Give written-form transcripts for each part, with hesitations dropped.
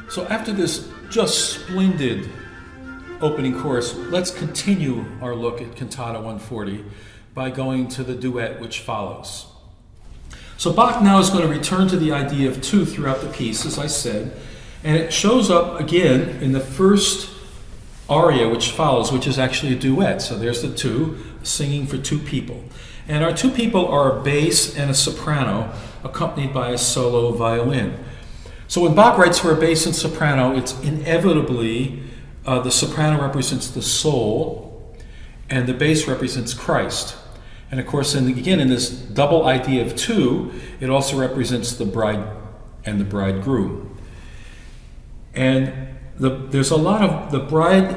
So after this just splendid opening chorus, let's continue our look at Cantata 140 by going to the duet which follows. So Bach now is going to return to the idea of two throughout the piece, as I said, and it shows up again in the first aria which follows, which is actually a duet. So there's the two singing for two people. And our two people are a bass and a soprano, accompanied by a solo violin. So when Bach writes for a bass and soprano, it's inevitably the soprano represents the soul and the bass represents Christ. And of course, again, in this double idea of two, it also represents the bride and the bridegroom. And there's a lot of, the bride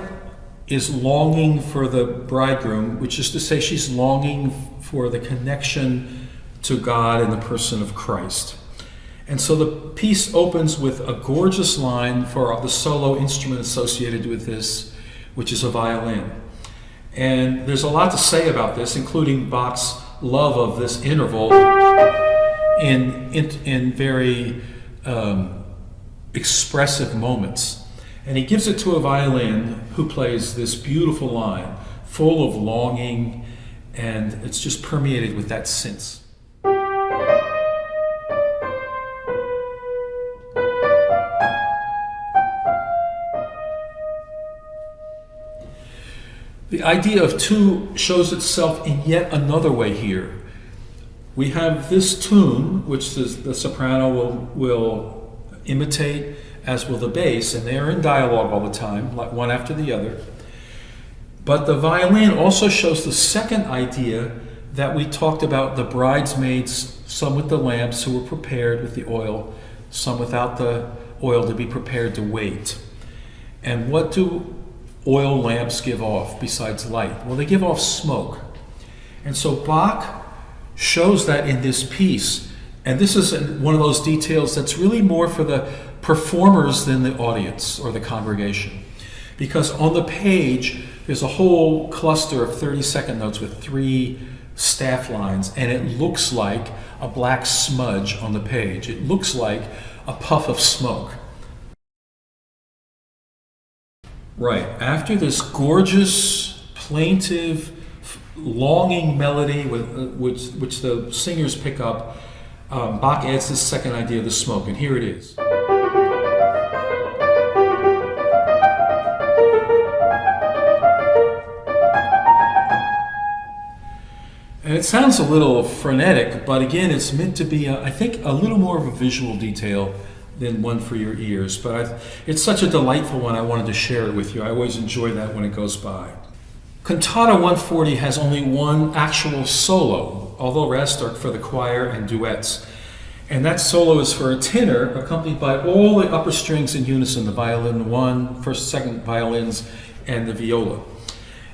is longing for the bridegroom, which is to say she's longing for the connection to God in the person of Christ. And so the piece opens with a gorgeous line for the solo instrument associated with this, which is a violin. And there's a lot to say about this, including Bach's love of this interval in very expressive moments. And he gives it to a violin who plays this beautiful line, full of longing, and it's just permeated with that sense. The idea of two shows itself in yet another way here. We have this tune, which the soprano will imitate, as will the bass, and they are in dialogue all the time, like one after the other. But the violin also shows the second idea that we talked about, the bridesmaids, some with the lamps who were prepared with the oil, some without the oil to be prepared to wait. And what do oil lamps give off besides light? Well, they give off smoke. And so Bach shows that in this piece. And this is one of those details that's really more for the performers than the audience or the congregation. Because on the page, there's a whole cluster of 30-second notes with 3 staff lines, and it looks like a black smudge on the page. It looks like a puff of smoke. Right, after this gorgeous, plaintive, longing melody which the singers pick up, Bach adds this second idea of the smoke, and here it is. And it sounds a little frenetic, but again, it's meant to be, I think, a little more of a visual detail than one for your ears. But it's such a delightful one, I wanted to share it with you. I always enjoy that when it goes by. Cantata 140 has only one actual solo, although the rest are for the choir and duets. And that solo is for a tenor, accompanied by all the upper strings in unison, the violin 1, first, second violins, and the viola.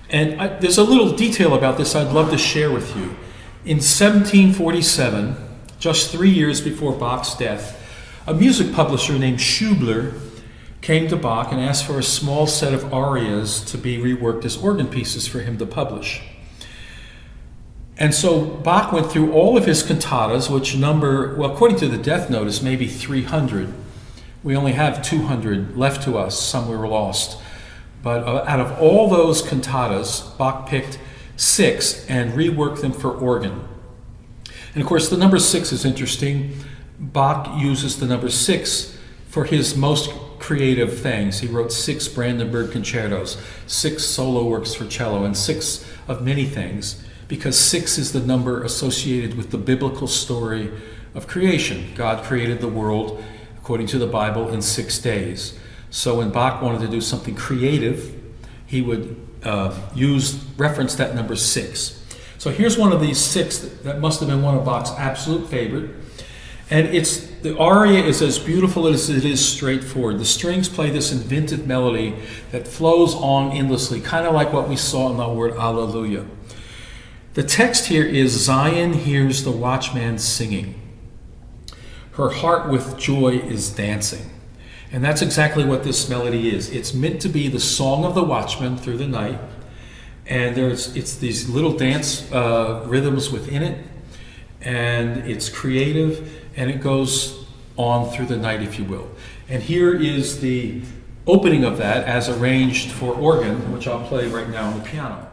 And there's a little detail about this I'd love to share with you. In 1747, just 3 years before Bach's death, a music publisher named Schubler came to Bach and asked for a small set of arias to be reworked as organ pieces for him to publish. And so Bach went through all of his cantatas, which number, well, according to the death notice, maybe 300. We only have 200 left to us, some were lost. But out of all those cantatas, Bach picked 6 and reworked them for organ. And of course, the number 6 is interesting. Bach uses the number 6 for his most creative things. He wrote 6 Brandenburg concertos, 6 solo works for cello, and 6 of many things, because 6 is the number associated with the biblical story of creation. God created the world, according to the Bible, in 6 days. So when Bach wanted to do something creative, he would reference that number 6. So here's one of these 6 that must have been one of Bach's absolute favorite. And the aria is as beautiful as it is straightforward. The strings play this inventive melody that flows on endlessly, kind of like what we saw in the word Alleluia. The text here is, Zion hears the watchman singing. Her heart with joy is dancing. And that's exactly what this melody is. It's meant to be the song of the watchman through the night. And it's these little dance rhythms within it. And it's creative, and it goes on through the night, if you will. And here is the opening of that as arranged for organ, which I'll play right now on the piano.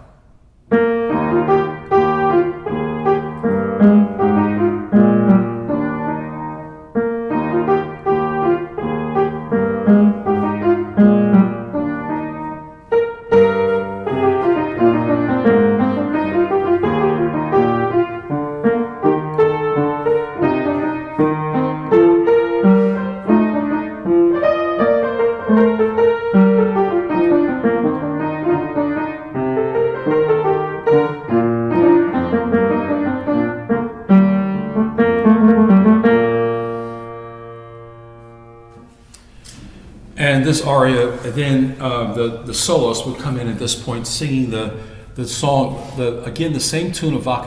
And this aria, then the soloist would come in at this point singing the song, again the same tune of Bach.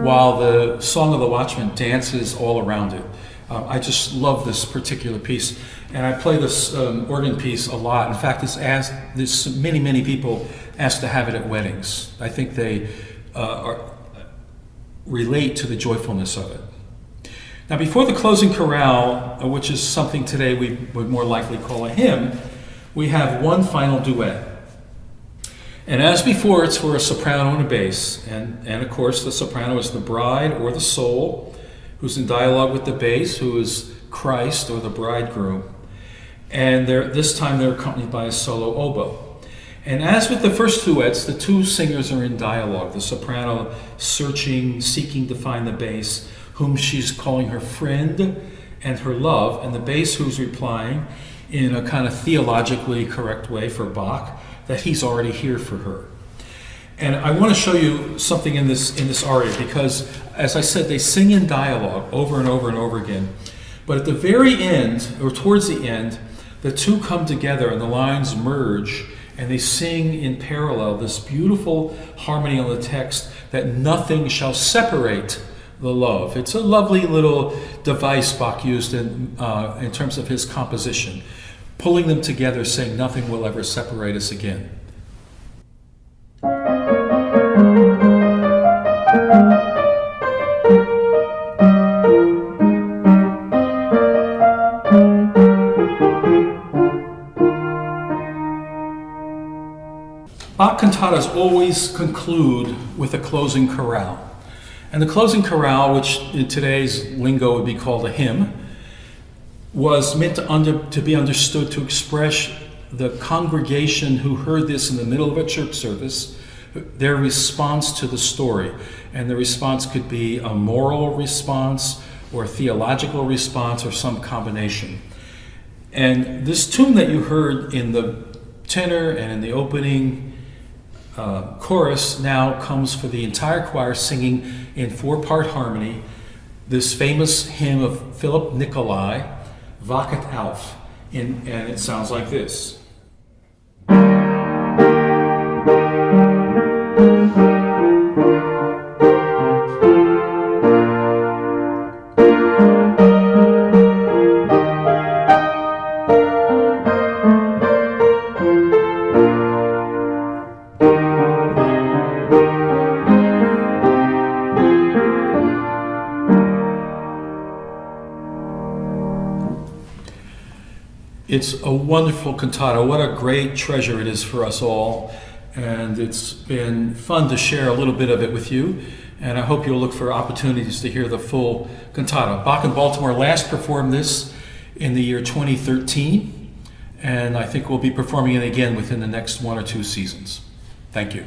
While the Song of the Watchman dances all around it. I just love this particular piece, and I play this organ piece a lot. In fact, there's many people asked to have it at weddings. I think they relate to the joyfulness of it. Now, before the closing chorale, which is something today we would more likely call a hymn, we have one final duet. And as before, it's for a soprano and a bass. And of course, the soprano is the bride or the soul, who's in dialogue with the bass, who is Christ or the bridegroom. And this time they're accompanied by a solo oboe. And as with the first duets, the two singers are in dialogue. The soprano seeking to find the bass, whom she's calling her friend and her love, and the bass who's replying in a kind of theologically correct way for Bach, that he's already here for her. And I want to show you something in this aria, because, as I said, they sing in dialogue over and over and over again. But at the very end, or towards the end, the two come together and the lines merge, and they sing in parallel this beautiful harmony on the text that nothing shall separate the love. It's a lovely little device Bach used in terms of his composition, pulling them together, saying nothing will ever separate us again. Bach cantatas always conclude with a closing chorale. And the closing chorale, which in today's lingo would be called a hymn, was meant to be understood to express the congregation who heard this in the middle of a church service, their response to the story. And the response could be a moral response or a theological response or some combination. And this tune that you heard in the tenor and in the opening chorus now comes for the entire choir singing in 4-part harmony this famous hymn of Philip Nicolai, Wachet auf, and it sounds like this. It's a wonderful cantata. What a great treasure it is for us all. And it's been fun to share a little bit of it with you. And I hope you'll look for opportunities to hear the full cantata. Bach in Baltimore last performed this in the year 2013. And I think we'll be performing it again within the next 1 or 2 seasons. Thank you.